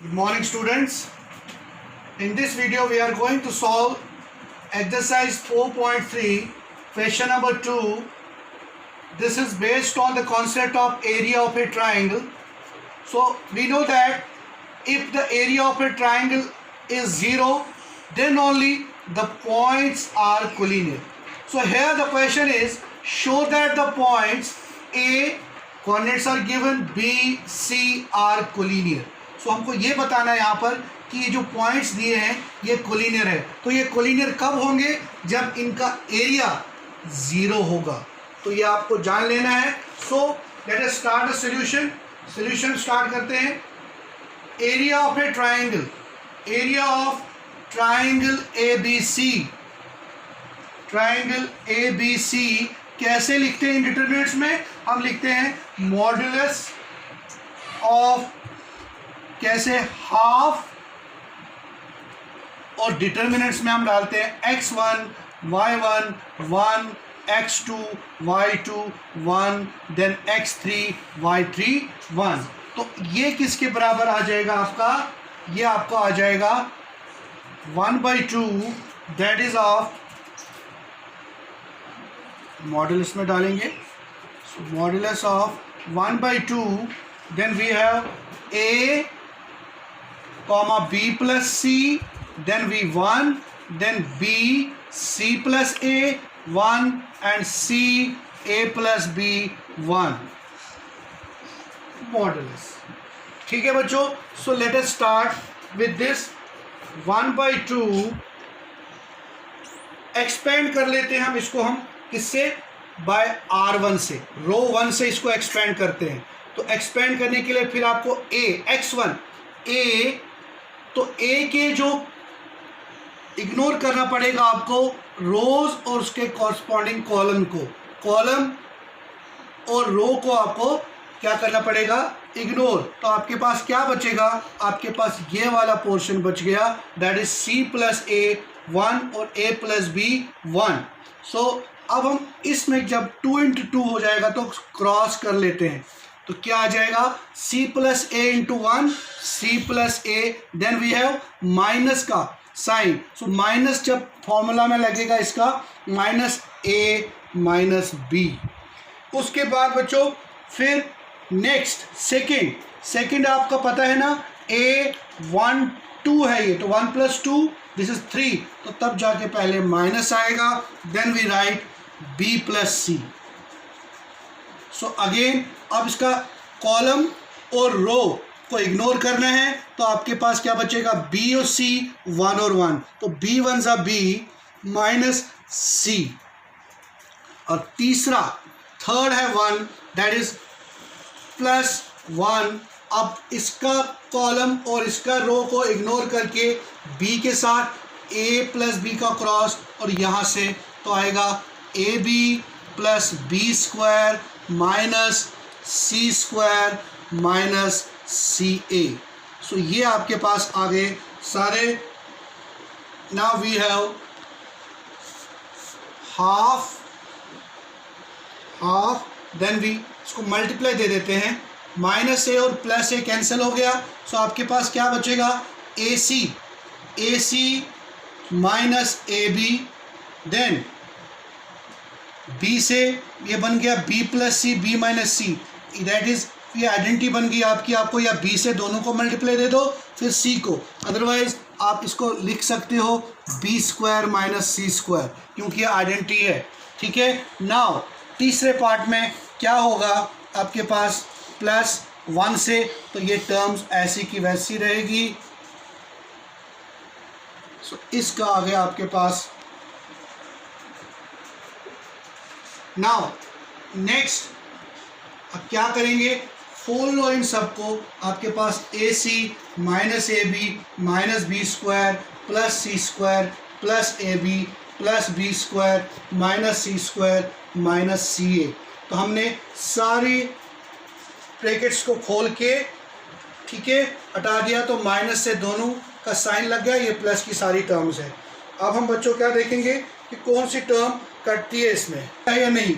Good morning, students. In this video we are going to solve exercise 4.3 question number 2. This is based on the concept of area of a triangle. So we know that if the area of a triangle is 0, then only the points are collinear. So here the question is, show that the points A coordinates are given, B, C are collinear. So हमको ये बताना है यहाँ पर कि ये जो points दिए हैं ये कोलिनियर है. तो ये कोलिनियर कब होंगे? जब इनका एरिया 0 होगा. तो ये आपको जान लेना है. So let us start the solution start करते हैं. Area of a triangle, area of triangle A B C कैसे लिखते हैं? इंडिटरमिनेट्स में हम लिखते हैं मॉड्यूलस ऑफ, कैसे, हाफ, और डिटरमिनेंट्स में हम डालते हैं x1 y1 1, x2 y2 1, then x3 y3 1. तो ये किसके बराबर आ जाएगा आपका? ये आपका आ जाएगा 1/2, दैट इज ऑफ, मॉड्यूलस में डालेंगे. So modulus of 1/2, then we have a comma b plus c, then v 1, then b c plus a 1, and c a plus b 1 modulus. ठीक है बच्चों. सो let us start with this 1/2. Expand कर लेते हैं हम इसको. हम किससे? बाय r1 से, रो 1 से इसको एक्सपेंड करते हैं. तो एक्सपेंड करने के लिए फिर आपको a x1 a, तो a के जो इग्नोर करना पड़ेगा आपको रोज और उसके कॉरस्पॉन्डिंग कॉलम को, कॉलम और रो को आपको क्या करना पड़ेगा? इग्नोर. तो आपके पास क्या बचेगा? आपके पास ये वाला पोर्शन बच गया, that is c plus a 1 और a प्लस b 1. सो अब हम इसमें जब 2 × 2 हो जाएगा तो क्रॉस कर लेते हैं. तो क्या आ जाएगा? c plus a into 1, c plus a, then we have minus का साइन. सो माइनस जब फॉर्मूला में लगेगा इसका, माइनस a माइनस b. उसके बाद बच्चों फिर नेक्स्ट सेकेंड आपका पता है ना, a 1 2 है ये, तो 1 + 2 दिस इज 3. तो तब जाके पहले माइनस आएगा, then we write b plus c. So again अब इसका कॉलम और रो को इग्नोर करना है. तो आपके पास क्या बचेगा? b और c 1 और 1, तो b 1 सा b माइनस c. और तीसरा थर्ड है 1, दैट इज प्लस 1. अब इसका कॉलम और इसका रो को इग्नोर करके b के साथ a प्लस b का क्रॉस, और यहाँ से तो आएगा ab plus B square minus C square minus C A. So ये आपके पास आ गए सारे. Now we have half, then we इसको मल्टीप्लाई दे देते हैं. माइनस ए और प्लस ए कैंसिल हो गया. सो आपके पास क्या बचेगा? A C minus A B, then b से ये बन गया b plus C, b minus C, that is ये आइडेंटिटी बन गई आपकी. आपको या b से दोनों को मल्टीप्लाई दे दो, फिर c को. अदरवाइज आप इसको लिख सकते हो b square minus C square, क्योंकि ये आइडेंटिटी है. ठीक है. नाउ तीसरे पार्ट में क्या होगा? आपके पास प्लस 1 से, तो ये टर्म्स ऐसी की वैसी रहेगी. सो इसका आ गया आपके पास. नाउ नेक्स्ट अब क्या करेंगे? फोल लो इन सबको. आपके पास A C minus A B minus B square plus C square plus A B plus B square minus C square minus C A. तो हमने सारी ब्रैकेट्स को खोल के, ठीक है, हटा दिया. तो माइनस से दोनों का साइन लग गया. ये प्लस की सारी टर्म्स है. अब हम बच्चों क्या देखेंगे कि कौन सी टर्म कटती है इसमें या नहीं.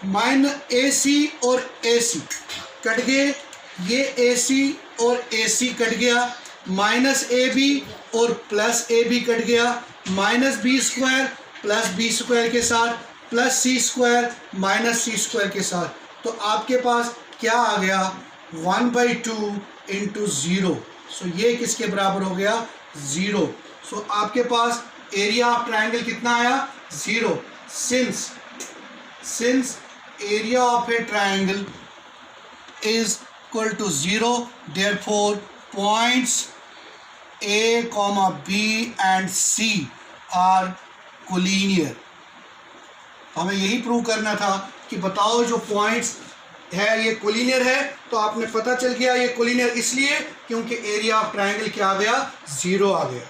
माइनस ए सी और ए सी कट गए, ये AC और AC कट गया, माइनस ए बी और प्लस ए बी कट गया, minus B square plus B square के साथ plus C square minus C square के साथ, तो आपके पास क्या आ गया 1/2 इंटू 0। सो ये किसके बराबर हो गया 0। सो आपके पास एरिया ऑफ ट्राइंगल कितना आया 0। Since area of a triangle is equal to 0, therefore points A, B and C are collinear. हमें यही प्रूव करना था कि बताओ जो पॉइंट्स है ये कोलिनियर है, तो आपने पता चल गया ये कोलिनियर इसलिए क्योंकि एरिया ऑफ ट्राइंगल क्या आ गया 0 आ गया।